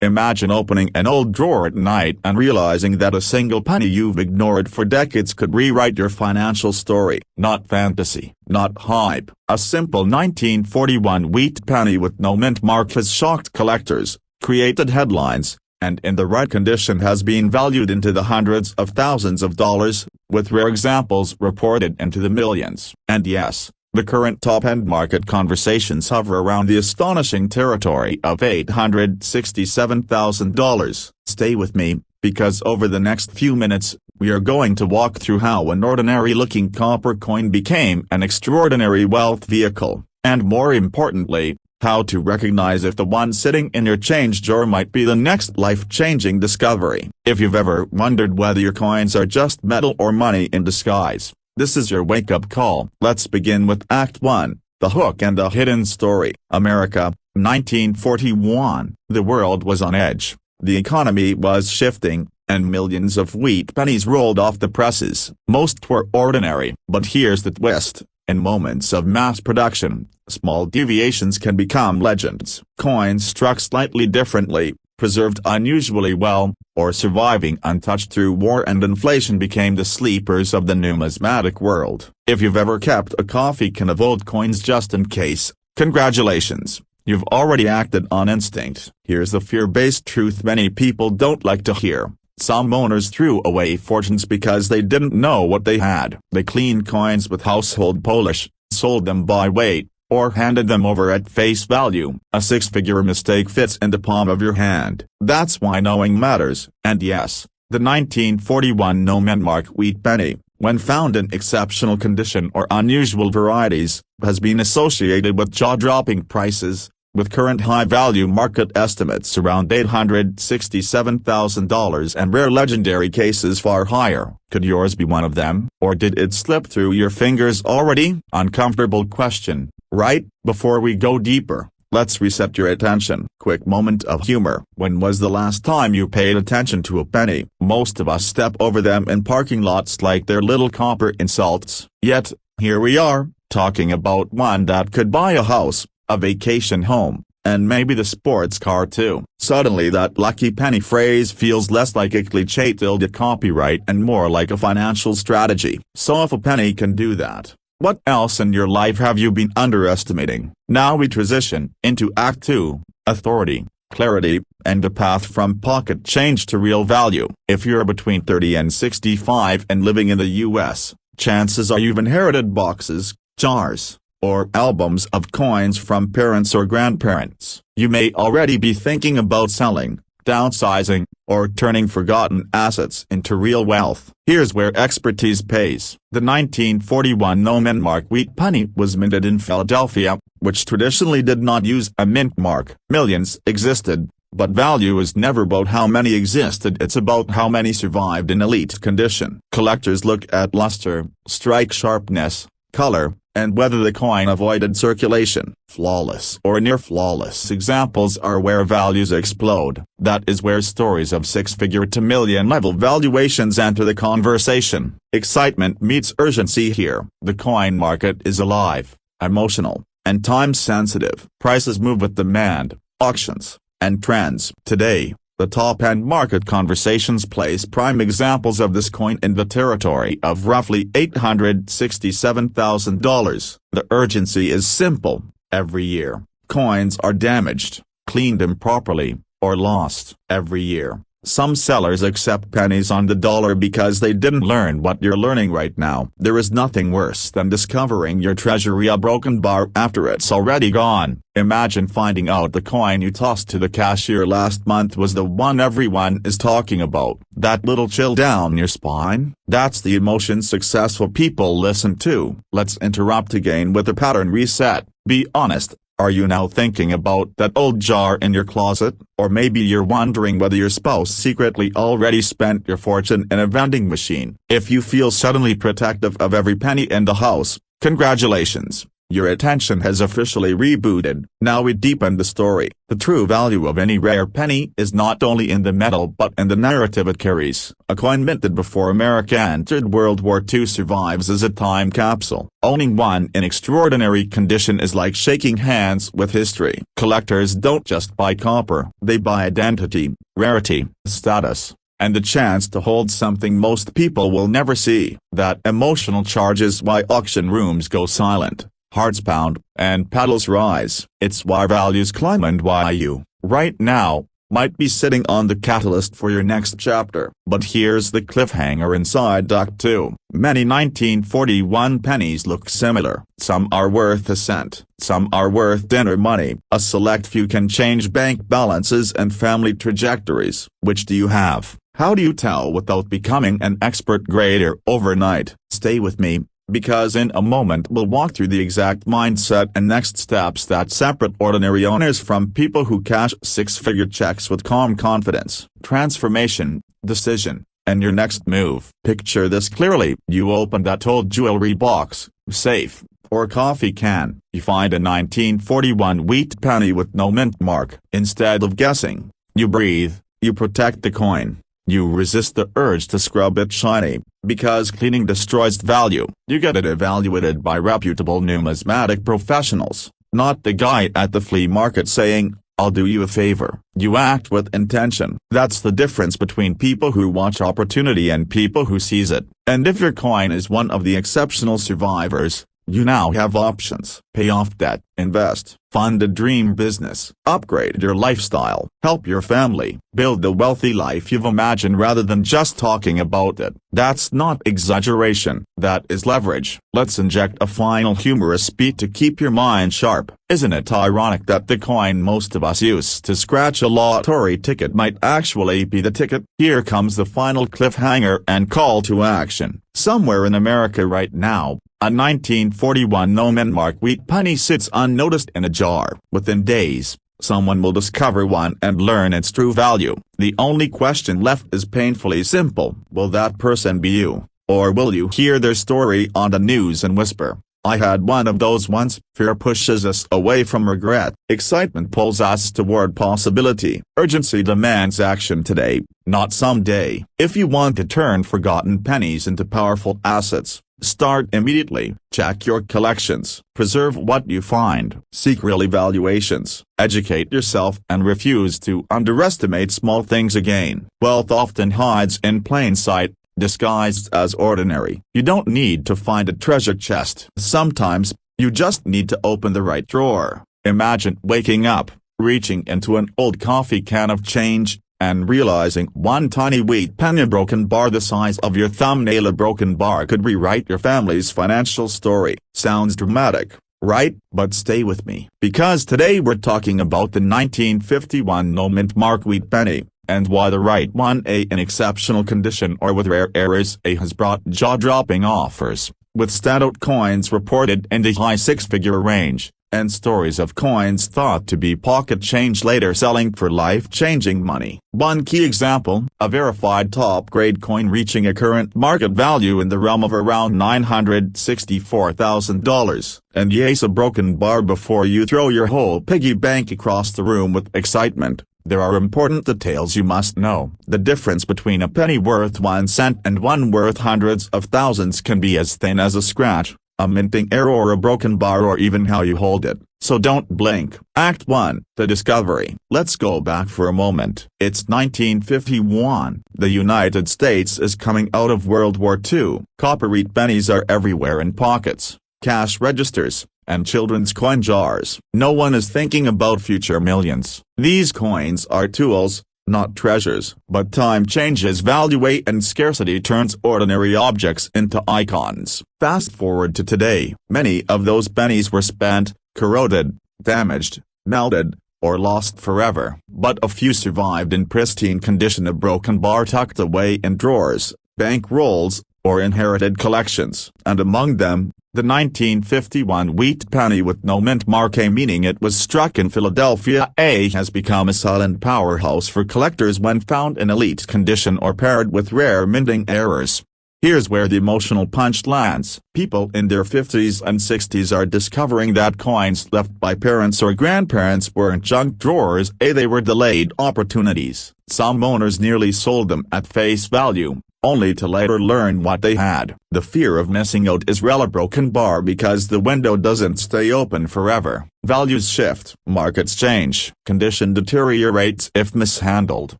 Imagine opening an old drawer at night and realizing that a single penny you've ignored for decades could rewrite your financial story. Not fantasy, not hype. A simple 1941 wheat penny with no mint mark has shocked collectors, created headlines, and in the right condition has been valued into the hundreds of thousands of dollars, with rare examples reported into the millions. And yes, the current top-end market conversations hover around the astonishing territory of $867,000. Stay with me, because over the next few minutes, we are going to walk through how an ordinary-looking copper coin became an extraordinary wealth vehicle, and more importantly, how to recognize if the one sitting in your change drawer might be the next life-changing discovery. If you've ever wondered whether your coins are just metal or money in disguise, this is your wake-up call. Let's begin with Act 1, The Hook and the Hidden Story. America, 1941. The world was on edge, the economy was shifting, and millions of wheat pennies rolled off the presses. Most were ordinary. But here's the twist. In moments of mass production, small deviations can become legends. Coins struck slightly differently, preserved unusually well, or surviving untouched through war and inflation became the sleepers of the numismatic world. If you've ever kept a coffee can of old coins just in case, congratulations, you've already acted on instinct. Here's the fear-based truth many people don't like to hear. Some owners threw away fortunes because they didn't know what they had. They cleaned coins with household polish, sold them by weight, or handed them over at face value. A six-figure mistake fits in the palm of your hand. That's why knowing matters. And yes, the 1941 no-mint-mark wheat penny, when found in exceptional condition or unusual varieties, has been associated with jaw-dropping prices, with current high-value market estimates around $867,000 and rare legendary cases far higher. Could yours be one of them? Or did it slip through your fingers already? Uncomfortable question, right? Before we go deeper, let's reset your attention. Quick moment of humor. When was the last time you paid attention to a penny? Most of us step over them in parking lots like they're little copper insults. Yet, here we are, talking about one that could buy a house, a vacation home, and maybe the sports car too. Suddenly that lucky penny phrase feels less like a cliché tilde copyright and more like a financial strategy. So if a penny can do that, what else in your life have you been underestimating? Now we transition into Act 2, Authority, Clarity, and the path from pocket change to real value. If you're between 30 and 65 and living in the US, chances are you've inherited boxes, jars, or albums of coins from parents or grandparents. You may already be thinking about selling, downsizing, or turning forgotten assets into real wealth. Here's where expertise pays. The 1941 no-mint-mark wheat penny was minted in Philadelphia, which traditionally did not use a mint mark. Millions existed, but value is never about how many existed, it's about how many survived in elite condition. Collectors look at luster, strike sharpness, color, and whether the coin avoided circulation. Flawless or near-flawless examples are where values explode. That is where stories of six-figure to million-level valuations enter the conversation. Excitement meets urgency here. The coin market is alive, emotional, and time-sensitive. Prices move with demand, auctions, and trends. Today, the top-end market conversations place prime examples of this coin in the territory of roughly $867,000. The urgency is simple. Every year, coins are damaged, cleaned improperly, or lost. Every year, some sellers accept pennies on the dollar because they didn't learn what you're learning right now. There is nothing worse than discovering your treasury a broken bar after it's already gone. Imagine finding out the coin you tossed to the cashier last month was the one everyone is talking about. That little chill down your spine? That's the emotion successful people listen to. Let's interrupt again with a pattern reset. Be honest. Are you now thinking about that old jar in your closet? Or maybe you're wondering whether your spouse secretly already spent your fortune in a vending machine. If you feel suddenly protective of every penny in the house, congratulations. your attention has officially rebooted. Now we deepen the story. The true value of any rare penny is not only in the metal but in the narrative it carries. A coin minted before America entered World War II survives as a time capsule. Owning one in extraordinary condition is like shaking hands with history. Collectors don't just buy copper, they buy identity, rarity, status, and the chance to hold something most people will never see. That emotional charge is why auction rooms go silent, hearts pound, and paddles rise. It's why values climb and why you, right now, might be sitting on the catalyst for your next chapter. But here's the cliffhanger inside Act 2. Many 1941 pennies look similar. Some are worth a cent. Some are worth dinner money. A select few can change bank balances and family trajectories. Which do you have? How do you tell without becoming an expert grader overnight? Stay with me, because in a moment we'll walk through the exact mindset and next steps that separate ordinary owners from people who cash six-figure checks with calm confidence. Transformation, decision, and your next move. Picture this clearly. You open that old jewelry box, safe, or coffee can. You find a 1941 wheat penny with no mint mark. Instead of guessing, you breathe, you protect the coin. You resist the urge to scrub it shiny, because cleaning destroys value. You get it evaluated by reputable numismatic professionals, not the guy at the flea market saying, "I'll do you a favor." You act with intention. That's the difference between people who watch opportunity and people who seize it. And if your coin is one of the exceptional survivors, you now have options. Pay off debt, invest, fund a dream business, upgrade your lifestyle, help your family, build the wealthy life you've imagined rather than just talking about it. That's not exaggeration, that is leverage. Let's inject a final humorous beat to keep your mind sharp. Isn't it ironic that the coin most of us use to scratch a lottery ticket might actually be the ticket? Here comes the final cliffhanger and call to action. Somewhere in America right now, a 1941 no-mint wheat penny sits unnoticed in a jar. Within days, someone will discover one and learn its true value. The only question left is painfully simple. Will that person be you? Or will you hear their story on the news and whisper, "I had one of those once"? Fear pushes us away from regret. Excitement pulls us toward possibility. Urgency demands action today, not someday. If you want to turn forgotten pennies into powerful assets, start immediately. Check your collections. Preserve what you find. Seek real evaluations. Educate yourself and refuse to underestimate small things again. Wealth often hides in plain sight, disguised as ordinary. You don't need to find a treasure chest. Sometimes, you just need to open the right drawer. Imagine waking up, reaching into an old coffee can of change, and realizing one tiny wheat penny broken bar the size of your thumbnail. A broken bar could rewrite your family's financial story. Sounds dramatic, right? But stay with me. Because today we're talking about the 1951 no-mint mark wheat penny, and why the right one, A in exceptional condition or with rare errors, A has brought jaw-dropping offers, with standout coins reported in the high six-figure range, and stories of coins thought to be pocket change later selling for life-changing money. One key example, a verified top-grade coin reaching a current market value in the realm of around $964,000. And yes, a broken bar before you throw your whole piggy bank across the room with excitement. There are important details you must know. The difference between a penny worth 1 cent and one worth hundreds of thousands can be as thin as a scratch, a minting error or a broken bar, or even how you hold it. So don't blink. Act 1, the discovery. Let's go back for a moment. It's 1951. The United States is coming out of World War II. Copper wheat pennies are everywhere in pockets, cash registers, and children's coin jars. No one is thinking about future millions. These coins are tools, not treasures. But time changes value, and scarcity turns ordinary objects into icons. Fast forward to today. Many of those pennies were spent, corroded, damaged, melted, or lost forever. But a few survived in pristine condition, a broken bar tucked away in drawers, bank rolls, or inherited collections. And among them, the 1951 wheat penny with no mint mark, A meaning it was struck in Philadelphia, A has become a silent powerhouse for collectors when found in elite condition or paired with rare minting errors. Here's where the emotional punch lands. People in their 50s and 60s are discovering that coins left by parents or grandparents weren't junk drawers, they were delayed opportunities. Some owners nearly sold them at face value, only to later learn what they had. The fear of missing out is real. A broken bar because the window doesn't stay open forever. Values shift, markets change, condition deteriorates if mishandled.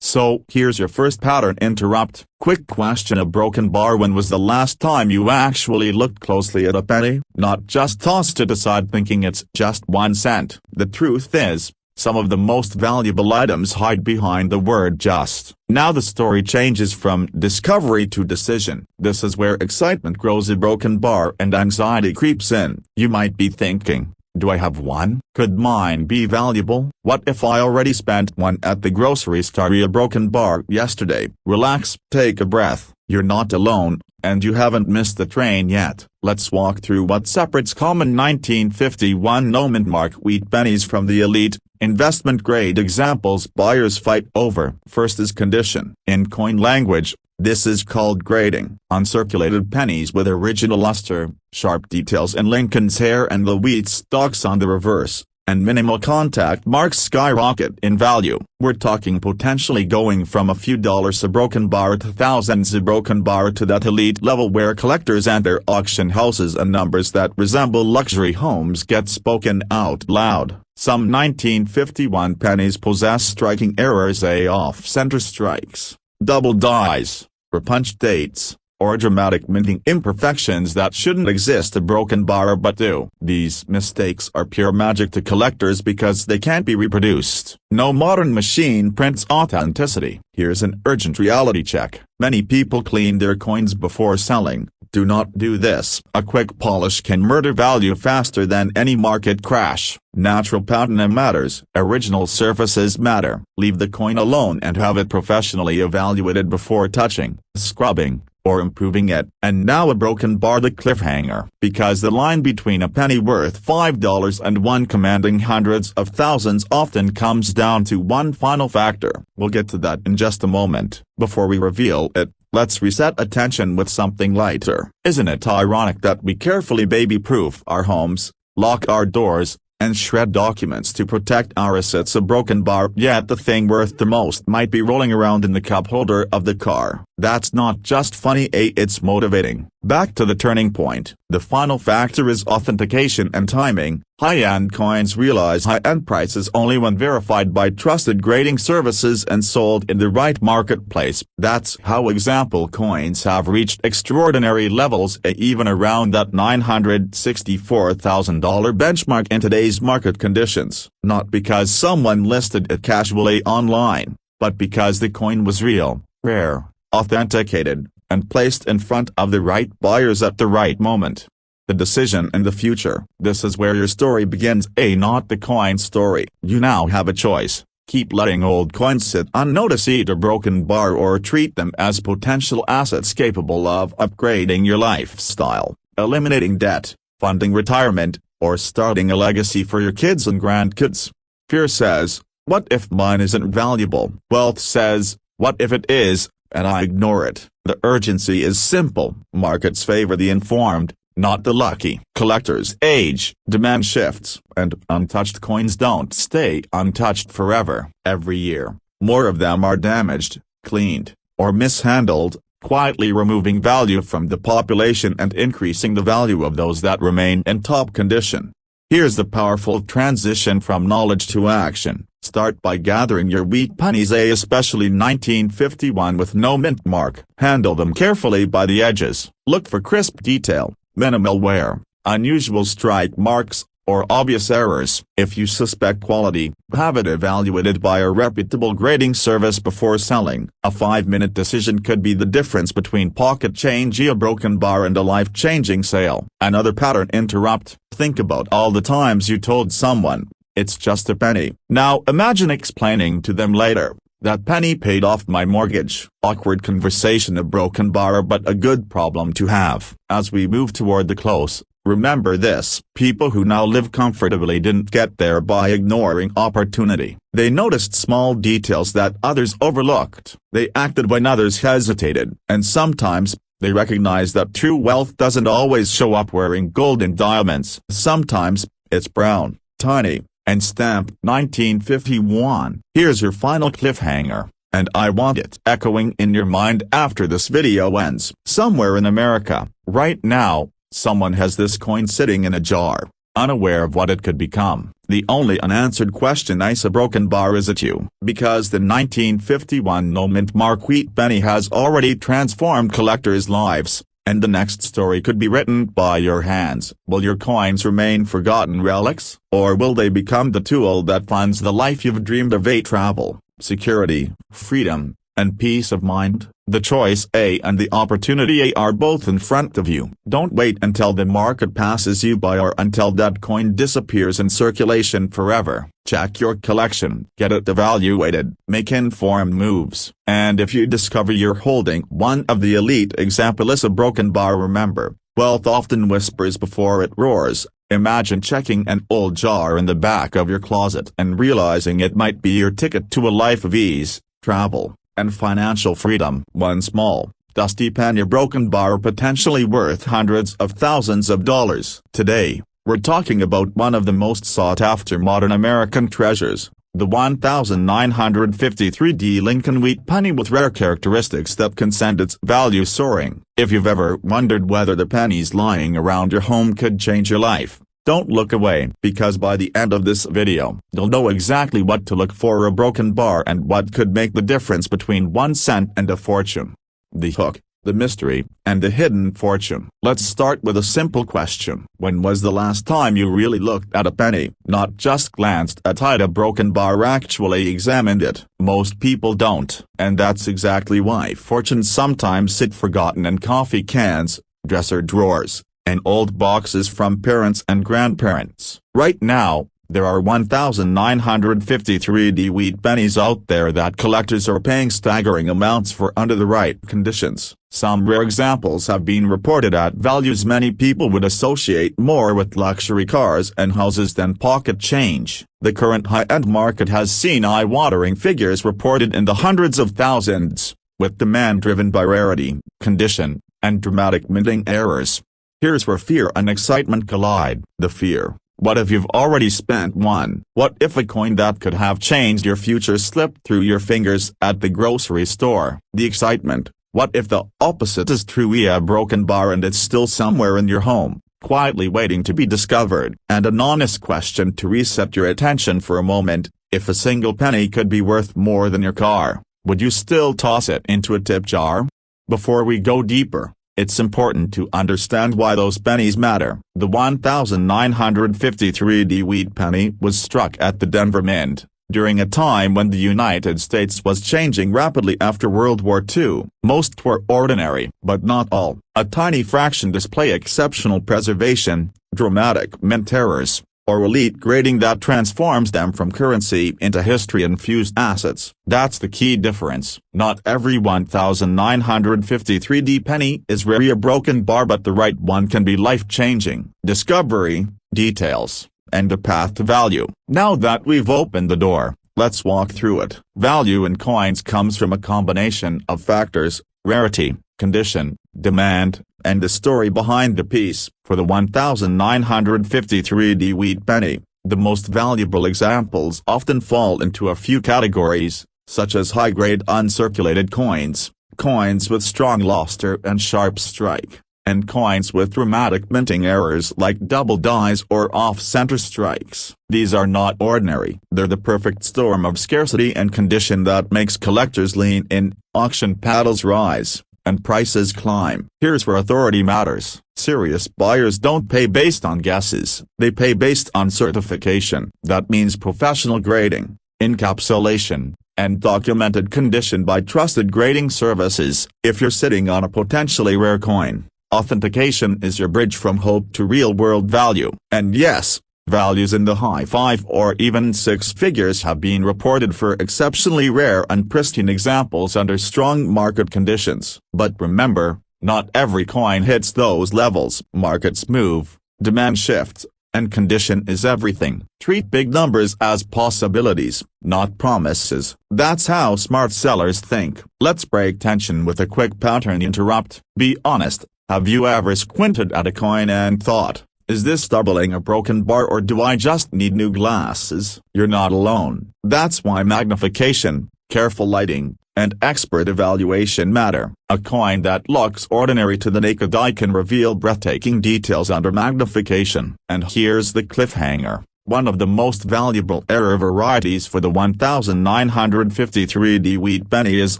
So, here's your first pattern interrupt. Quick question: a broken bar. When was the last time you actually looked closely at a penny? Not just tossed it aside thinking it's just 1 cent. The truth is, some of the most valuable items hide behind the word just. Now the story changes from discovery to decision. This is where excitement grows. A broken bar and anxiety creeps in. You might be thinking, do I have one? Could mine be valuable? What if I already spent one at the grocery store? A broken bar yesterday. Relax, take a breath. You're not alone, and you haven't missed the train yet. Let's walk through what separates common 1951 no-mint-mark wheat pennies from the elite, investment-grade examples buyers fight over. First is condition. In coin language, this is called grading. Uncirculated pennies with original luster, sharp details and Lincoln's hair and the wheat stalks on the reverse, and minimal contact marks skyrocket in value. We're talking potentially going from a few dollars a broken bar to thousands a broken bar, to that elite level where collectors enter auction houses and numbers that resemble luxury homes get spoken out loud. Some 1951 pennies possess striking errors: off-center strikes, double dies, repunched dates, or dramatic minting imperfections that shouldn't exist. A broken bar but do. These mistakes are pure magic to collectors because they can't be reproduced. No modern machine prints authenticity. Here's an urgent reality check. Many people clean their coins before selling. Do not do this. A quick polish can murder value faster than any market crash. Natural patina matters. Original surfaces matter. Leave the coin alone and have it professionally evaluated before touching, scrubbing, or improving it. And now a broken bar, the cliffhanger. Because the line between a penny worth $5 and one commanding hundreds of thousands often comes down to one final factor. We'll get to that in just a moment. Before we reveal it, let's reset attention with something lighter. Isn't it ironic that we carefully baby-proof our homes, lock our doors, and shred documents to protect our assets? A broken bar, yet the thing worth the most might be rolling around in the cup holder of the car. That's not just funny, it's motivating. Back to the turning point. The final factor is authentication and timing. High-end coins realize high-end prices only when verified by trusted grading services and sold in the right marketplace. That's how example coins have reached extraordinary levels, even around that $964,000 benchmark in today's market conditions. Not because someone listed it casually online, but because the coin was real, rare, authenticated, and placed in front of the right buyers at the right moment. The decision and the future. This is where your story begins, not the coin story. You now have a choice. Keep letting old coins sit unnoticed, eat a broken bar, or treat them as potential assets capable of upgrading your lifestyle, eliminating debt, funding retirement, or starting a legacy for your kids and grandkids. Fear says, what if mine isn't valuable? Wealth says, what if it is? And I ignore it. The urgency is simple. Markets favor the informed, not the lucky. Collectors age, demand shifts, and untouched coins don't stay untouched forever. Every year, more of them are damaged, cleaned, or mishandled, quietly removing value from the population and increasing the value of those that remain in top condition. Here's the powerful transition from knowledge to action. Start by gathering your wheat pennies, especially 1951 with no mint mark. Handle them carefully by the edges. Look for crisp detail, minimal wear, unusual strike marks, or obvious errors. If you suspect quality, have it evaluated by a reputable grading service before selling. A 5-minute decision could be the difference between pocket change, a broken bar, and a life-changing sale. Another pattern interrupt. Think about all the times you told someone, it's just a penny. Now imagine explaining to them later, that penny paid off my mortgage. Awkward conversation. A broken bar, but a good problem to have. As we move toward the close, remember this: people who now live comfortably didn't get there by ignoring opportunity. They noticed small details that others overlooked. They acted when others hesitated. And sometimes, They recognize that true wealth doesn't always show up wearing gold and diamonds. Sometimes, it's brown, tiny, and stamped 1951. Here's your final cliffhanger, and I want it echoing in your mind after this video ends. Somewhere in America, right now, someone has this coin sitting in a jar, unaware of what it could become. The only unanswered question is a broken bar. Is it you? Because the 1951 no-mint mark wheat penny has already transformed collectors' lives, and the next story could be written by your hands. Will your coins remain forgotten relics, or will they become the tool that funds the life you've dreamed of? Travel, security, freedom, and peace of mind. The choice A and the opportunity A are both in front of you. Don't wait until the market passes you by or until that coin disappears in circulation forever. Check your collection, get it evaluated, make informed moves. And if you discover you're holding one of the elite examples, a broken bar, remember, wealth often whispers before it roars. Imagine checking an old jar in the back of your closet and realizing it might be your ticket to a life of ease, travel, and financial freedom. One small, dusty penny broken bar potentially worth hundreds of thousands of dollars. Today, we're talking about one of the most sought-after modern American treasures, the 1953 Lincoln wheat penny, with rare characteristics that can send its value soaring. If you've ever wondered whether the pennies lying around your home could change your life, don't look away, because by the end of this video, you'll know exactly what to look for a broken bar and what could make the difference between 1 cent and a fortune. The hook, the mystery, and the hidden fortune. Let's start with a simple question. When was the last time you really looked at a penny? Not just glanced at it, a broken bar, actually examined it. Most people don't. And that's exactly why fortunes sometimes sit forgotten in coffee cans, dresser drawers, and old boxes from parents and grandparents. Right now, there are 1,953 wheat pennies out there that collectors are paying staggering amounts for under the right conditions. Some rare examples have been reported at values many people would associate more with luxury cars and houses than pocket change. The current high-end market has seen eye-watering figures reported in the hundreds of thousands, with demand driven by rarity, condition, and dramatic minting errors. Here's where fear and excitement collide. The fear: what if you've already spent one? What if a coin that could have changed your future slipped through your fingers at the grocery store? The excitement: what if the opposite is true? A broken bar and it's still somewhere in your home, quietly waiting to be discovered. And an honest question to reset your attention for a moment: if a single penny could be worth more than your car, would you still toss it into a tip jar? Before we go deeper, it's important to understand why those pennies matter. The 1953 wheat penny was struck at the Denver Mint, during a time when the United States was changing rapidly after World War II. Most were ordinary, but not all. A tiny fraction display exceptional preservation, dramatic mint errors, or elite grading that transforms them from currency into history-infused assets. That's the key difference. Not every 1953 penny is rare, a broken bar, but the right one can be life-changing. Discovery, details, and a path to value. Now that we've opened the door, let's walk through it. Value in coins comes from a combination of factors: rarity, condition, demand, and the story behind the piece. For the 1953 wheat penny, the most valuable examples often fall into a few categories, such as high-grade uncirculated coins, coins with strong luster and sharp strike, and coins with dramatic minting errors like double dies or off-center strikes. These are not ordinary. They're the perfect storm of scarcity and condition that makes collectors lean in. Auction paddles rise, and prices climb. Here's where authority matters. Serious buyers don't pay based on guesses. They pay based on certification. That means professional grading, encapsulation, and documented condition by trusted grading services. If you're sitting on a potentially rare coin, authentication is your bridge from hope to real-world value. And yes, values in the high 5 or even 6 figures have been reported for exceptionally rare and pristine examples under strong market conditions. But remember, not every coin hits those levels. Markets move, demand shifts, and condition is everything. Treat big numbers as possibilities, not promises. That's how smart sellers think. Let's break tension with a quick pattern interrupt. Be honest, have you ever squinted at a coin and thought, is this doubling a broken bar or do I just need new glasses? You're not alone. That's why magnification, careful lighting, and expert evaluation matter. A coin that looks ordinary to the naked eye can reveal breathtaking details under magnification. And here's the cliffhanger. One of the most valuable error varieties for the 1953D wheat penny is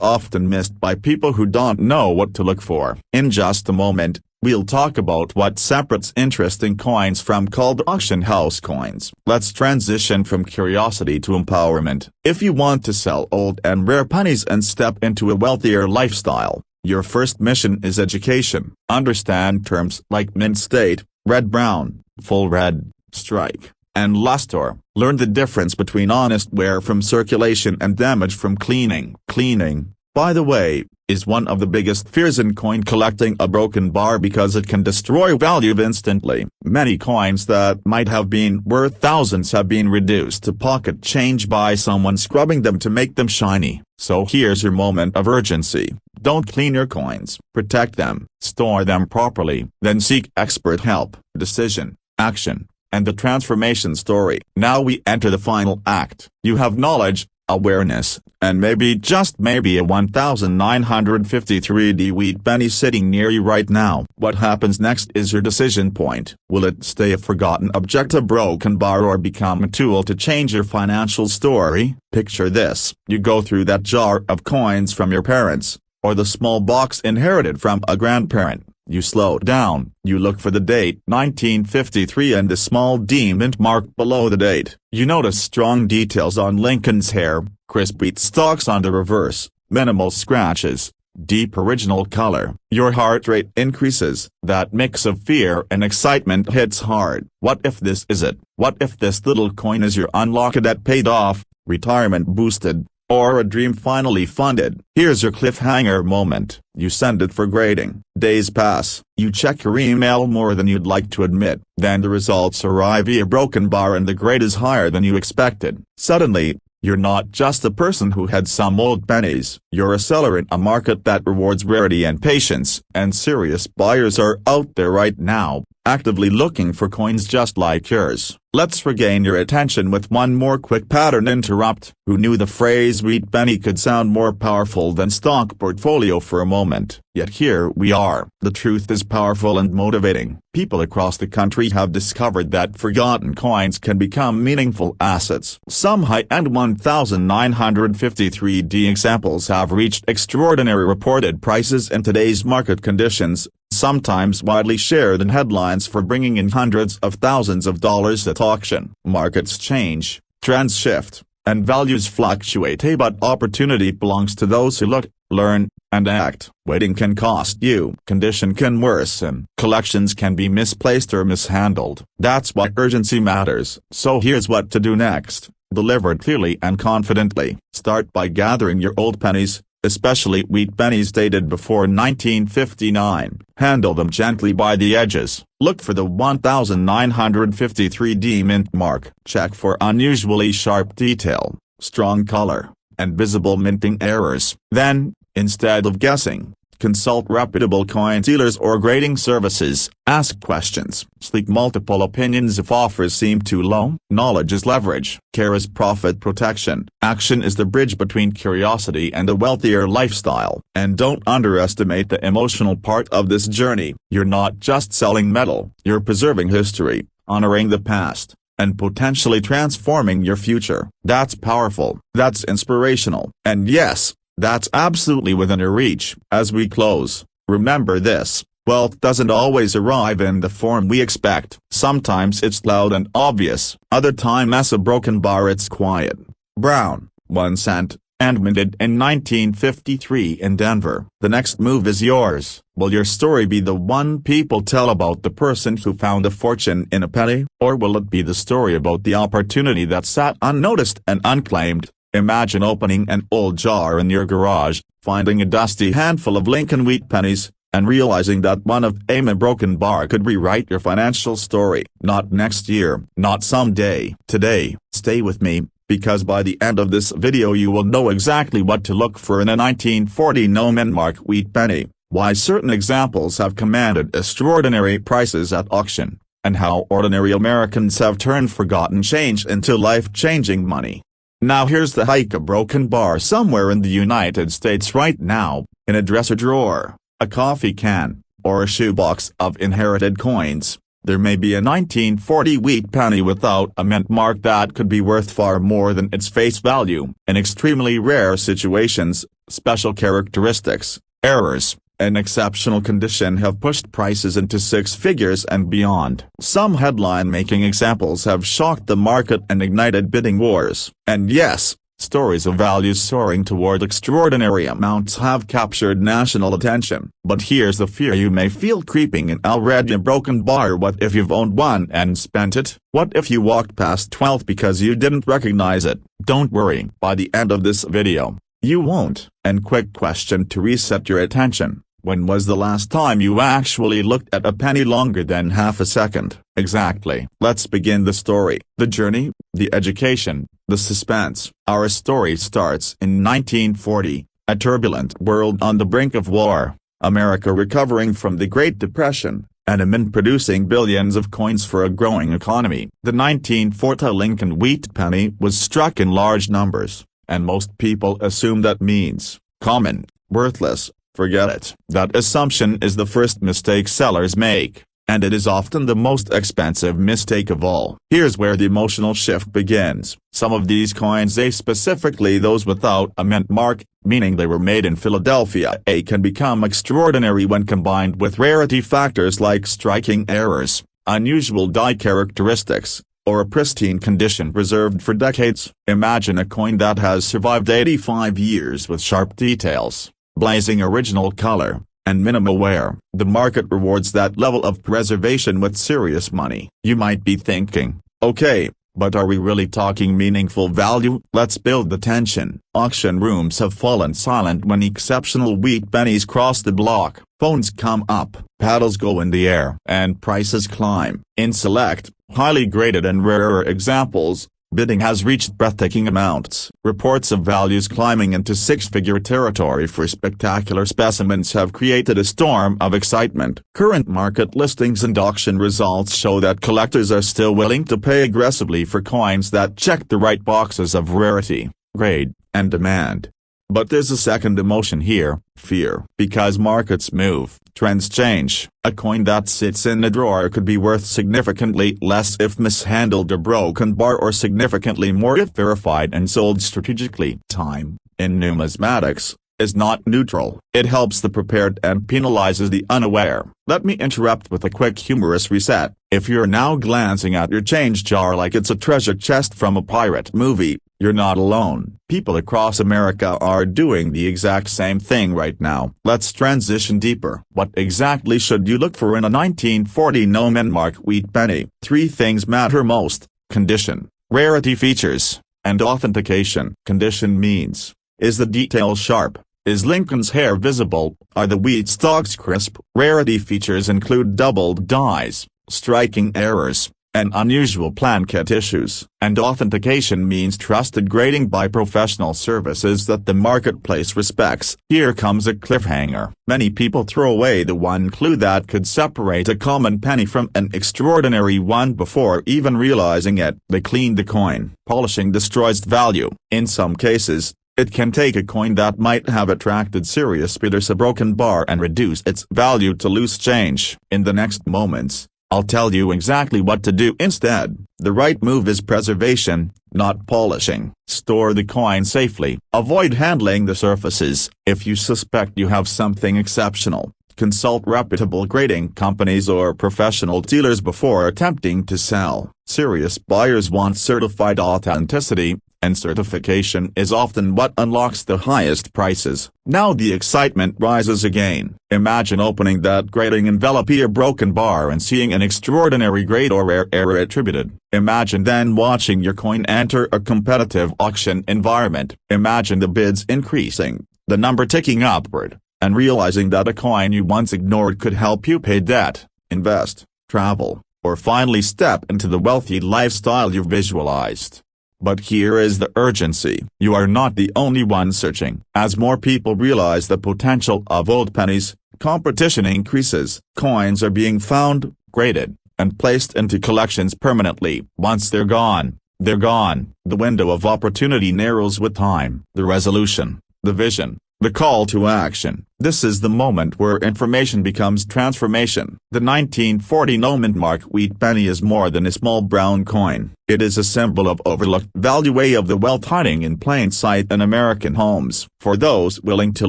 often missed by people who don't know what to look for. In just a moment, we'll talk about what separates interesting coins from called auction house coins. Let's transition from curiosity to empowerment. If you want to sell old and rare pennies and step into a wealthier lifestyle, your first mission is education. Understand terms like mint state, red-brown, full red, strike, and luster. Learn the difference between honest wear from circulation and damage from cleaning. Cleaning, by the way, is one of the biggest fears in coin collecting. A broken bar because it can destroy value instantly. Many coins that might have been worth thousands have been reduced to pocket change by someone scrubbing them to make them shiny. So here's your moment of urgency. Don't clean your coins. Protect them. Store them properly. Then seek expert help. Decision, action, and the transformation story. Now we enter the final act. You have knowledge, awareness, and maybe just maybe a 1953D wheat penny sitting near you right now. What happens next is your decision point. Will it stay a forgotten object, a broken bar, or become a tool to change your financial story? Picture this. You go through that jar of coins from your parents, or the small box inherited from a grandparent. You slow down, you look for the date 1953 and the small D mint mark below the date. You notice strong details on Lincoln's hair, crisp wheat stalks on the reverse, minimal scratches, deep original color. Your heart rate increases. That mix of fear and excitement hits hard. What if this is it? What if this little coin is your unlock that paid off, retirement boosted, or a dream finally funded? Here's your cliffhanger moment. You send it for grading. Days pass. You check your email more than you'd like to admit. Then the results arrive via broken bar and the grade is higher than you expected. Suddenly, you're not just a person who had some old pennies. You're a seller in a market that rewards rarity and patience. And serious buyers are out there right now, actively looking for coins just like yours. Let's regain your attention with one more quick pattern interrupt. Who knew the phrase wheat penny could sound more powerful than stock portfolio for a moment? Yet here we are. The truth is powerful and motivating. People across the country have discovered that forgotten coins can become meaningful assets. Some high-end 1953D examples have reached extraordinary reported prices in today's market conditions, sometimes widely shared in headlines for bringing in hundreds of thousands of dollars at auction. Markets change, trends shift, and values fluctuate, but opportunity belongs to those who look, learn, and act. Waiting can cost you. Condition can worsen. Collections can be misplaced or mishandled. That's why urgency matters. So here's what to do next. Deliver clearly and confidently. Start by gathering your old pennies, especially wheat pennies dated before 1959. Handle them gently by the edges. Look for the 1953D mint mark. Check for unusually sharp detail, strong color, and visible minting errors. Then, instead of guessing, consult reputable coin dealers or grading services. Ask questions. Seek multiple opinions if offers seem too low. Knowledge is leverage. Care is profit protection. Action is the bridge between curiosity and a wealthier lifestyle. And don't underestimate the emotional part of this journey. You're not just selling metal. You're preserving history, honoring the past, and potentially transforming your future. That's powerful. That's inspirational. And yes, that's absolutely within your reach. As we close, remember this: wealth doesn't always arrive in the form we expect. Sometimes it's loud and obvious. Other time as a broken bar, it's quiet, brown, 1 cent, and minted in 1953 in Denver. The next move is yours. Will your story be the one people tell about the person who found a fortune in a penny? Or will it be the story about the opportunity that sat unnoticed and unclaimed? Imagine opening an old jar in your garage, finding a dusty handful of Lincoln wheat pennies, and realizing that one of a broken bar could rewrite your financial story. Not next year, not someday, today. Stay with me, because by the end of this video you will know exactly what to look for in a 1940 no-min-mark wheat penny, why certain examples have commanded extraordinary prices at auction, and how ordinary Americans have turned forgotten change into life-changing money. Now here's the hike: a broken bar somewhere in the United States right now, in a dresser drawer, a coffee can, or a shoebox of inherited coins. There may be a 1940 wheat penny without a mint mark that could be worth far more than its face value. In extremely rare situations, special characteristics, errors, and exceptional condition have pushed prices into six figures and beyond. Some headline-making examples have shocked the market and ignited bidding wars. And yes, stories of values soaring toward extraordinary amounts have captured national attention. But here's the fear you may feel creeping in: already a broken bar. What if you've owned one and spent it? What if you walked past 12 because you didn't recognize it? Don't worry, by the end of this video, you won't. And quick question to reset your attention: when was the last time you actually looked at a penny longer than half a second? Exactly. Let's begin the story, the journey, the education, the suspense. Our story starts in 1940, a turbulent world on the brink of war, America recovering from the Great Depression, and a mint producing billions of coins for a growing economy. The 1940 Lincoln wheat penny was struck in large numbers, and most people assume that means common, worthless. Forget it. That assumption is the first mistake sellers make, and it is often the most expensive mistake of all. Here's where the emotional shift begins. Some of these coins, specifically those without a mint mark, meaning they were made in Philadelphia, can become extraordinary when combined with rarity factors like striking errors, unusual die characteristics, or a pristine condition preserved for decades. Imagine a coin that has survived 85 years with sharp details, blazing original color, and minimal wear. The market rewards that level of preservation with serious money. You might be thinking, okay, but are we really talking meaningful value? Let's build the tension. Auction rooms have fallen silent when exceptional wheat pennies cross the block. Phones come up, paddles go in the air, and prices climb. In select, highly graded and rarer examples, bidding has reached breathtaking amounts. Reports of values climbing into six-figure territory for spectacular specimens have created a storm of excitement. Current market listings and auction results show that collectors are still willing to pay aggressively for coins that check the right boxes of rarity, grade, and demand. But there's a second emotion here: fear. Because markets move, trends change. A coin that sits in a drawer could be worth significantly less if mishandled, a broken bar, or significantly more if verified and sold strategically. Time, in numismatics, is not neutral. It helps the prepared and penalizes the unaware. Let me interrupt with a quick humorous reset. If you're now glancing at your change jar like it's a treasure chest from a pirate movie, you're not alone. People across America are doing the exact same thing right now. Let's transition deeper. What exactly should you look for in a 1940 no-min-mark wheat penny? Three things matter most: condition, rarity features, and authentication. Condition means, is the detail sharp? Is Lincoln's hair visible? Are the wheat stalks crisp? Rarity features include doubled dies, striking errors, and unusual planchet issues. And authentication means trusted grading by professional services that the marketplace respects. Here comes a cliffhanger. Many people throw away the one clue that could separate a common penny from an extraordinary one before even realizing it. They clean the coin. Polishing destroys value. In some cases, it can take a coin that might have attracted serious bidders, a broken bar, and reduce its value to loose change. In the next moments, I'll tell you exactly what to do instead. The right move is preservation, not polishing. Store the coin safely. Avoid handling the surfaces. If you suspect you have something exceptional, consult reputable grading companies or professional dealers before attempting to sell. Serious buyers want certified authenticity, and certification is often what unlocks the highest prices. Now the excitement rises again. Imagine opening that grading envelope, your broken bar, and seeing an extraordinary grade or rare error attributed. Imagine then watching your coin enter a competitive auction environment. Imagine the bids increasing, the number ticking upward, and realizing that a coin you once ignored could help you pay debt, invest, travel, or finally step into the wealthy lifestyle you've visualized. But here is the urgency. You are not the only one searching. As more people realize the potential of old pennies, competition increases. Coins are being found, graded, and placed into collections permanently. Once they're gone, they're gone. The window of opportunity narrows with time. The resolution, the vision, the call to action. This is the moment where information becomes transformation. The 1940 Nomenmark wheat penny is more than a small brown coin. It is a symbol of overlooked value, of the wealth hiding in plain sight in American homes. For those willing to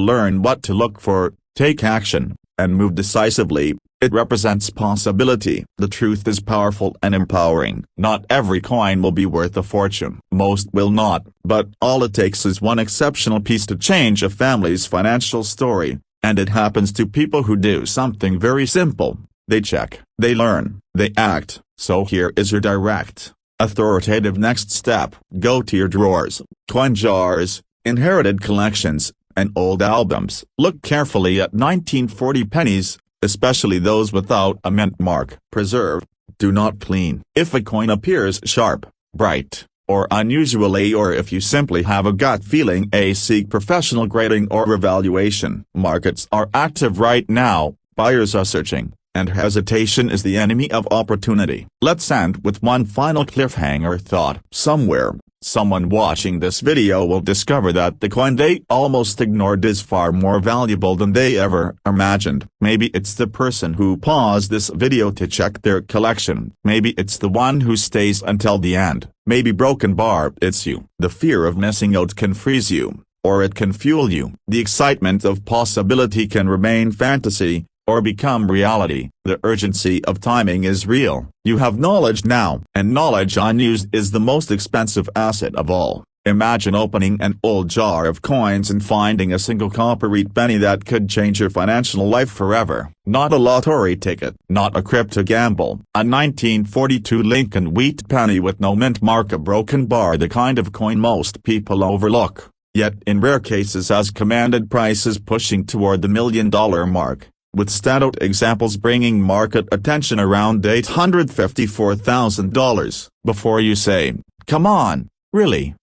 learn what to look for, take action, and move decisively, it represents possibility. The truth is powerful and empowering. Not every coin will be worth a fortune. Most will not, but all it takes is one exceptional piece to change a family's financial story, and it happens to people who do something very simple. They check, they learn, they act. So here is your direct, authoritative next step. Go to your drawers, coin jars, inherited collections, and old albums. Look carefully at 1940 pennies, especially those without a mint mark. Preserve, do not clean. If a coin appears sharp, bright, or unusually, or if you simply have a gut feeling, seek professional grading or revaluation. Markets are active right now, buyers are searching, and hesitation is the enemy of opportunity. Let's end with one final cliffhanger thought. Somewhere, someone watching this video will discover that the coin they almost ignored is far more valuable than they ever imagined. Maybe it's the person who paused this video to check their collection. Maybe it's the one who stays until the end. Maybe broken bar, it's you. The fear of missing out can freeze you, or it can fuel you. The excitement of possibility can remain fantasy, or become reality. The urgency of timing is real. You have knowledge now, and knowledge unused is the most expensive asset of all. Imagine opening an old jar of coins and finding a single copper wheat penny that could change your financial life forever. Not a lottery ticket, not a crypto gamble. A 1942 Lincoln wheat penny with no mint mark, a broken bar, the kind of coin most people overlook, yet in rare cases has commanded prices pushing toward the $1 million mark, with standout examples bringing market attention around $854,000. Before you say, "Come on, really?"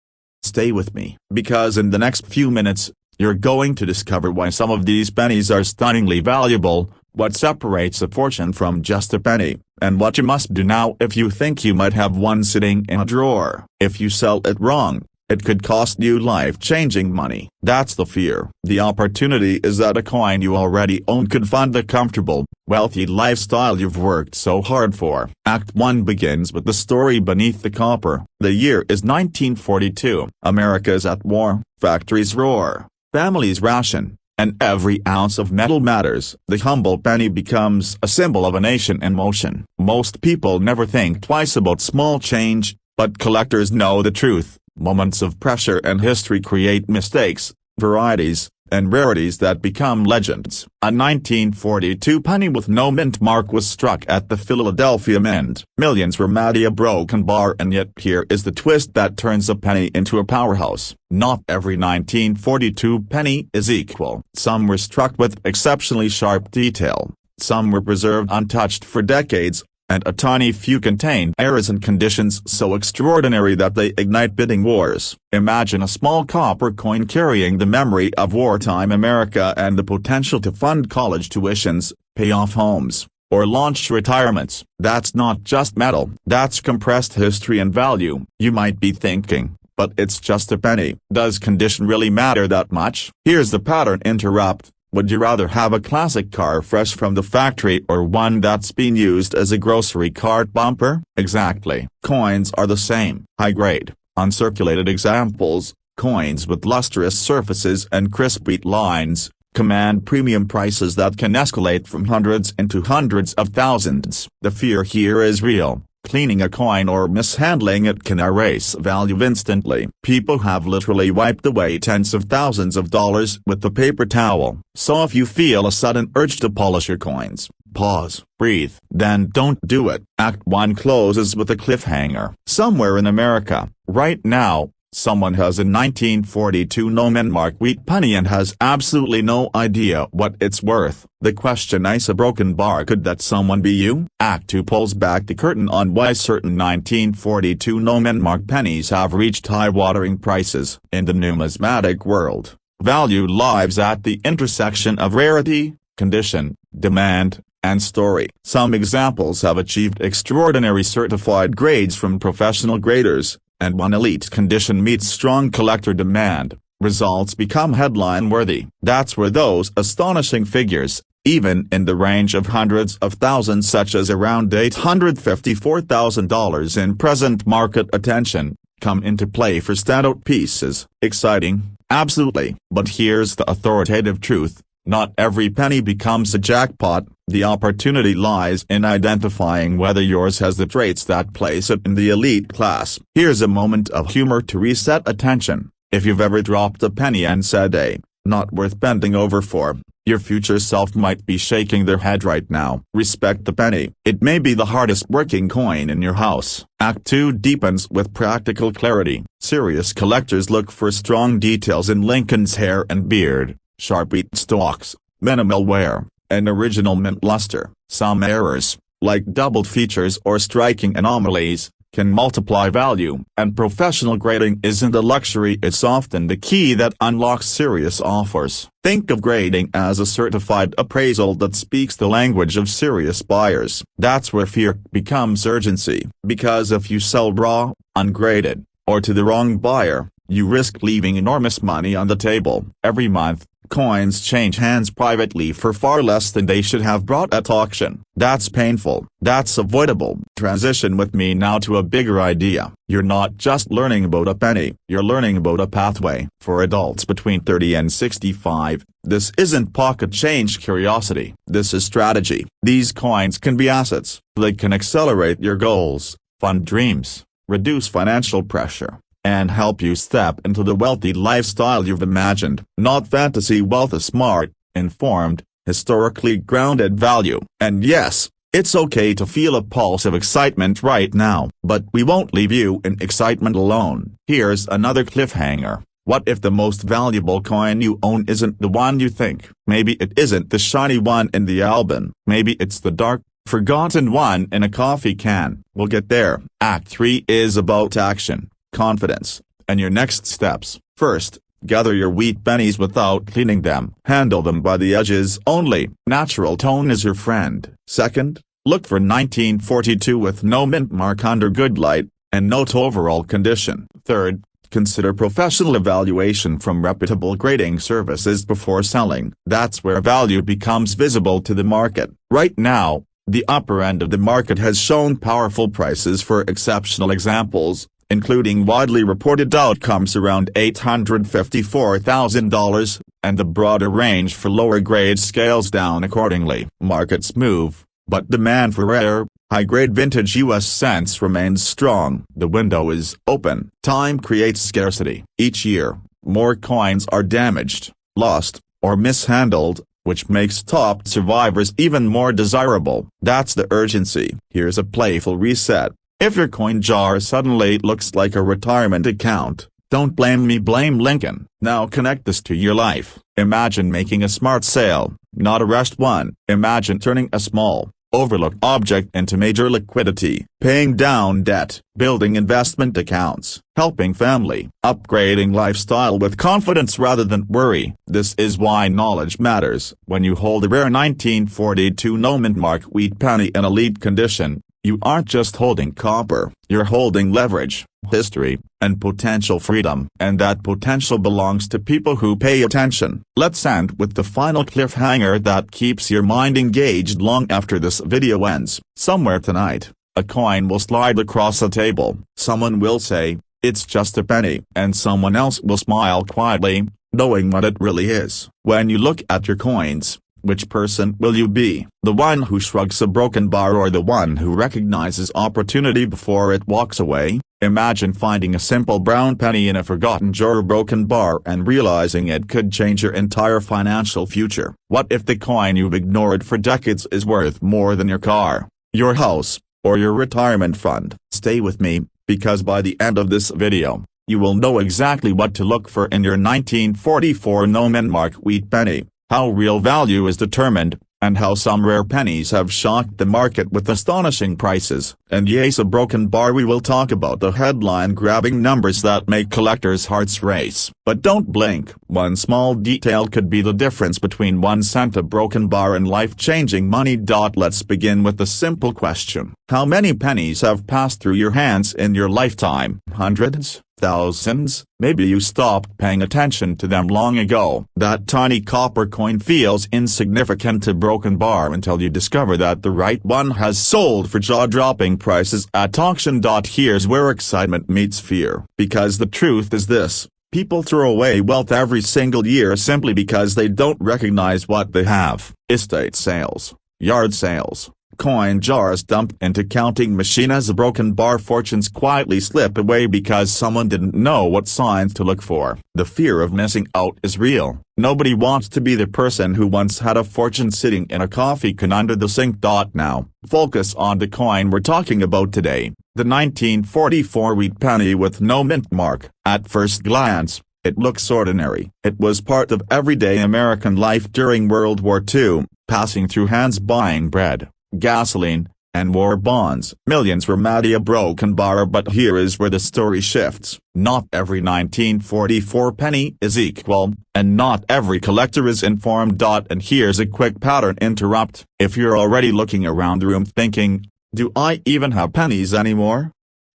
stay with me, because in the next few minutes, you're going to discover why some of these pennies are stunningly valuable, what separates a fortune from just a penny, and what you must do now if you think you might have one sitting in a drawer. If you sell it wrong, it could cost you life-changing money. That's the fear. The opportunity is that a coin you already own could fund the comfortable, wealthy lifestyle you've worked so hard for. Act 1 begins with the story beneath the copper. The year is 1942. America is at war, factories roar, families ration, and every ounce of metal matters. The humble penny becomes a symbol of a nation in motion. Most people never think twice about small change, but collectors know the truth. Moments of pressure and history create mistakes, varieties, and rarities that become legends. A 1942 penny with no mint mark was struck at the Philadelphia Mint. Millions were mad at a broken bar, and yet here is the twist that turns a penny into a powerhouse. Not every 1942 penny is equal. Some were struck with exceptionally sharp detail, some were preserved untouched for decades, and a tiny few contain errors and conditions so extraordinary that they ignite bidding wars. Imagine a small copper coin carrying the memory of wartime America and the potential to fund college tuitions, pay off homes, or launch retirements. That's not just metal, that's compressed history and value. You might be thinking, but it's just a penny. Does condition really matter that much? Here's the pattern interrupt. Would you rather have a classic car fresh from the factory or one that's been used as a grocery cart bumper? Exactly. Coins are the same. High-grade, uncirculated examples, coins with lustrous surfaces and crisp wheat lines, command premium prices that can escalate from hundreds into hundreds of thousands. The fear here is real. Cleaning a coin or mishandling it can erase value instantly. People have literally wiped away tens of thousands of dollars with the paper towel. So if you feel a sudden urge to polish your coins, pause, breathe, then don't do it. Act 1 closes with a cliffhanger. Somewhere in America, right now, Someone has a 1942 no-mint wheat penny and has absolutely no idea what it's worth. The question is a broken bar. Could that someone be you? Act 2 pulls back the curtain on why certain 1942 no-mint pennies have reached high-watering prices. In the numismatic world, value lies at the intersection of rarity, condition, demand, and story. Some examples have achieved extraordinary certified grades from professional graders, and when elite condition meets strong collector demand, results become headline-worthy. That's where those astonishing figures, even in the range of hundreds of thousands such as around $854,000 in present market attention, come into play for standout pieces. Exciting, absolutely. But here's the authoritative truth. Not every penny becomes a jackpot. The opportunity lies in identifying whether yours has the traits that place it in the elite class. Here's a moment of humor to reset attention. If you've ever dropped a penny and said, "Hey, not worth bending over for," your future self might be shaking their head right now. Respect the penny. It may be the hardest working coin in your house. Act 2 deepens with practical clarity. Serious collectors look for strong details in Lincoln's hair and beard, sharp wheat stalks, minimal wear, and original mint luster. Some errors, like doubled features or striking anomalies, can multiply value, and professional grading isn't a luxury, it's often the key that unlocks serious offers. Think of grading as a certified appraisal that speaks the language of serious buyers. That's where fear becomes urgency, because if you sell raw, ungraded, or to the wrong buyer, you risk leaving enormous money on the table. Every month, coins change hands privately for far less than they should have brought at auction. That's painful. That's avoidable. Transition with me now to a bigger idea. You're not just learning about a penny, you're learning about a pathway. For adults between 30 and 65, this isn't pocket change curiosity. This is strategy. These coins can be assets. They can accelerate your goals, fund dreams, reduce financial pressure, and help you step into the wealthy lifestyle you've imagined. Not fantasy wealth, a smart, informed, historically grounded value. And yes, it's okay to feel a pulse of excitement right now, but we won't leave you in excitement alone. Here's another cliffhanger. What if the most valuable coin you own isn't the one you think? Maybe it isn't the shiny one in the album. Maybe it's the dark, forgotten one in a coffee can. We'll get there. Act 3 is about action, confidence, and your next steps. First, gather your wheat pennies without cleaning them. Handle them by the edges only. Natural tone is your friend. Second, look for 1942 with no mint mark under good light, and note overall condition. Third, consider professional evaluation from reputable grading services before selling. That's where value becomes visible to the market. Right now, the upper end of the market has shown powerful prices for exceptional examples, including widely reported outcomes around $854,000, and the broader range for lower grade scales down accordingly. Markets move, but demand for rare, high-grade vintage U.S. cents remains strong. The window is open. Time creates scarcity. Each year, more coins are damaged, lost, or mishandled, which makes top survivors even more desirable. That's the urgency. Here's a playful reset. If your coin jar suddenly looks like a retirement account, don't blame me, blame Lincoln. Now connect this to your life. Imagine making a smart sale, not a rushed one. Imagine turning a small, overlooked object into major liquidity, paying down debt, building investment accounts, helping family, upgrading lifestyle with confidence rather than worry. This is why knowledge matters. When you hold a rare 1942 no-mint mark wheat penny in elite condition, you aren't just holding copper, you're holding leverage, history, and potential freedom. And that potential belongs to people who pay attention. Let's end with the final cliffhanger that keeps your mind engaged long after this video ends. Somewhere tonight, a coin will slide across a table. Someone will say, "It's just a penny," and someone else will smile quietly, knowing what it really is. When you look at your coins, which person will you be? The one who shrugs a broken bar, or the one who recognizes opportunity before it walks away? Imagine finding a simple brown penny in a forgotten jar or broken bar and realizing it could change your entire financial future. What if the coin you've ignored for decades is worth more than your car, your house, or your retirement fund? Stay with me, because by the end of this video, you will know exactly what to look for in your 1944 no-mint wheat penny, how real value is determined, and how some rare pennies have shocked the market with astonishing prices. And yes, a broken bar. We will talk about the headline-grabbing numbers that make collectors' hearts race. But don't blink. One small detail could be the difference between 1 cent a broken bar and life-changing money. Let's begin with the simple question. How many pennies have passed through your hands in your lifetime? Hundreds? Thousands? Maybe you stopped paying attention to them long ago. That tiny copper coin feels insignificant to broken bar until you discover that the right one has sold for jaw-dropping prices at auction. Here's where excitement meets fear. Because the truth is this: people throw away wealth every single year simply because they don't recognize what they have. Estate sales, yard sales, coin jars dumped into counting machine as a broken bar. Fortunes quietly slip away because someone didn't know what signs to look for. The fear of missing out is real. Nobody wants to be the person who once had a fortune sitting in a coffee can under the sink. Now, focus on the coin we're talking about today, the 1944 wheat penny with no mint mark. At first glance, it looks ordinary. It was part of everyday American life during World War II, passing through hands buying bread, gasoline, and war bonds. Millions were mad at a broken bar, but here is where the story shifts. Not every 1944 penny is equal, and not every collector is informed. And here's a quick pattern interrupt. If you're already looking around the room thinking, do I even have pennies anymore?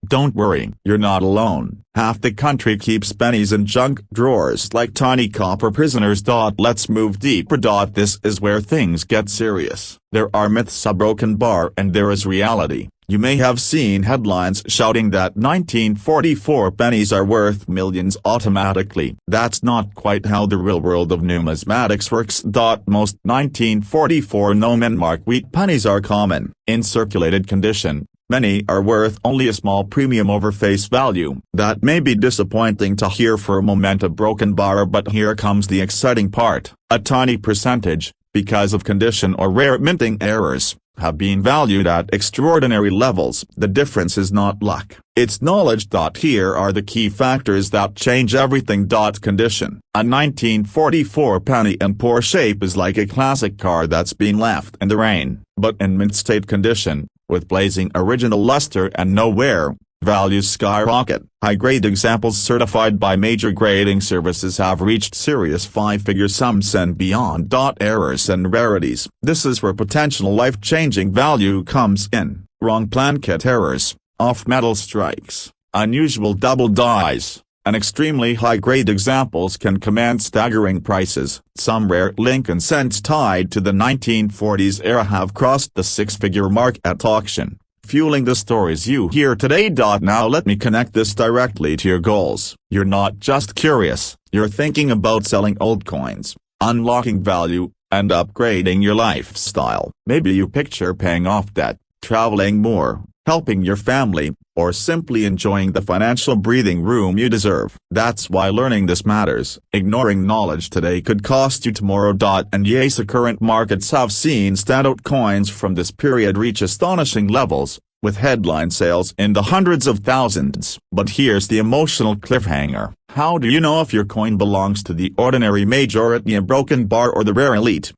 Don't worry, you're not alone. Half the country keeps pennies in junk drawers like tiny copper prisoners. Let's move deeper. This is where things get serious. There are myths about broken bar and there is reality. You may have seen headlines shouting that 1944 pennies are worth millions automatically. That's not quite how the real world of numismatics works. Most 1944 no-mint wheat pennies are common, in circulated condition. Many are worth only a small premium over face value. That may be disappointing to hear for a moment. A broken bar, but here comes the exciting part. A tiny percentage, because of condition or rare minting errors, have been valued at extraordinary levels. The difference is not luck, it's knowledge. Here are the key factors that change everything. Condition. A 1944 penny in poor shape is like a classic car that's been left in the rain, but in mint state condition, with blazing original luster and no wear, values skyrocket. High-grade examples certified by major grading services have reached serious 5-figure sums and beyond. Errors and rarities. This is where potential life-changing value comes in. Wrong plankett errors, off-metal strikes, unusual double dies, and extremely high-grade examples can command staggering prices. Some rare Lincoln cents tied to the 1940s era have crossed the 6-figure mark at auction, fueling the stories you hear today. Now let me connect this directly to your goals. You're not just curious, you're thinking about selling old coins, unlocking value, and upgrading your lifestyle. Maybe you picture paying off debt, traveling more, helping your family, or simply enjoying the financial breathing room you deserve. That's why learning this matters. Ignoring knowledge today could cost you tomorrow. And yes, the current markets have seen standout coins from this period reach astonishing levels, with headline sales in the hundreds of thousands. But here's the emotional cliffhanger. How do you know if your coin belongs to the ordinary majority, a broken bar, or the rare elite?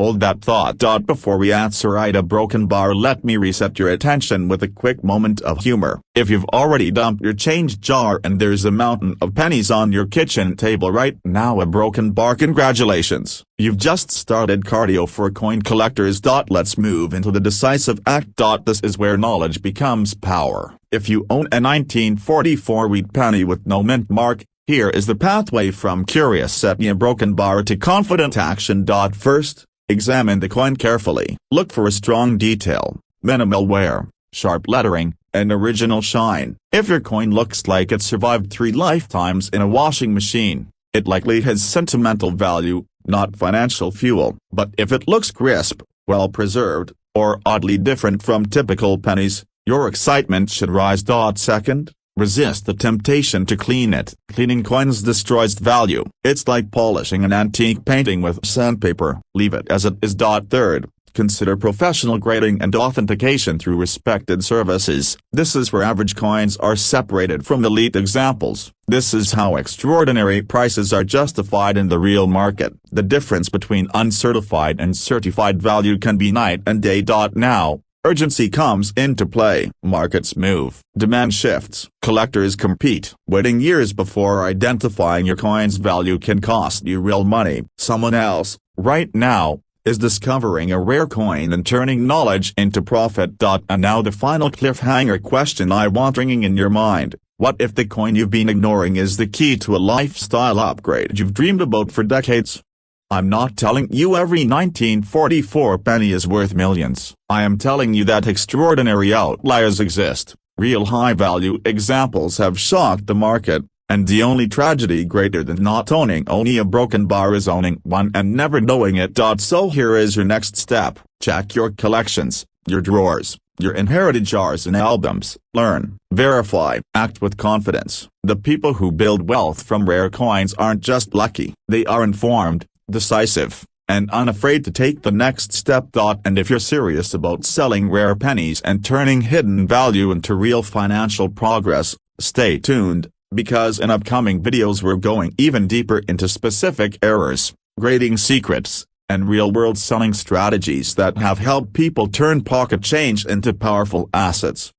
Hold that thought. Before we answer a broken bar, let me reset your attention with a quick moment of humor. If you've already dumped your change jar and there's a mountain of pennies on your kitchen table right now, a broken bar, congratulations. You've just started cardio for coin collectors. Let's move into the decisive act. This is where knowledge becomes power. If you own a 1944 wheat penny with no mint mark, here is the pathway from curious at a broken bar to confident action. First, examine the coin carefully. Look for a strong detail, minimal wear, sharp lettering, and original shine. If your coin looks like it survived 3 lifetimes in a washing machine, it likely has sentimental value, not financial fuel. But if it looks crisp, well-preserved, or oddly different from typical pennies, your excitement should rise. Second, resist the temptation to clean it. Cleaning coins destroys value. It's like polishing an antique painting with sandpaper. Leave it as it is. Third, Consider professional grading and authentication through respected services. This is where average coins are separated from elite examples. This is how extraordinary prices are justified in the real market. The difference between uncertified and certified value can be night and day. Now, urgency comes into play. Markets move, demand shifts, collectors compete. Waiting years before identifying your coin's value can cost you real money. Someone else, right now, is discovering a rare coin and turning knowledge into profit. And now the final cliffhanger question I want ringing in your mind. What if the coin you've been ignoring is the key to a lifestyle upgrade you've dreamed about for decades? I'm not telling you every 1944 penny is worth millions. I am telling you that extraordinary outliers exist. Real high-value examples have shocked the market, and the only tragedy greater than not owning only a broken bar is owning one and never knowing it. So here is your next step. Check your collections, your drawers, your inherited jars and albums. Learn, verify, act with confidence. The people who build wealth from rare coins aren't just lucky. They are informed, decisive, and unafraid to take the next step. And if you're serious about selling rare pennies and turning hidden value into real financial progress, stay tuned, because in upcoming videos we're going even deeper into specific errors, grading secrets, and real-world selling strategies that have helped people turn pocket change into powerful assets.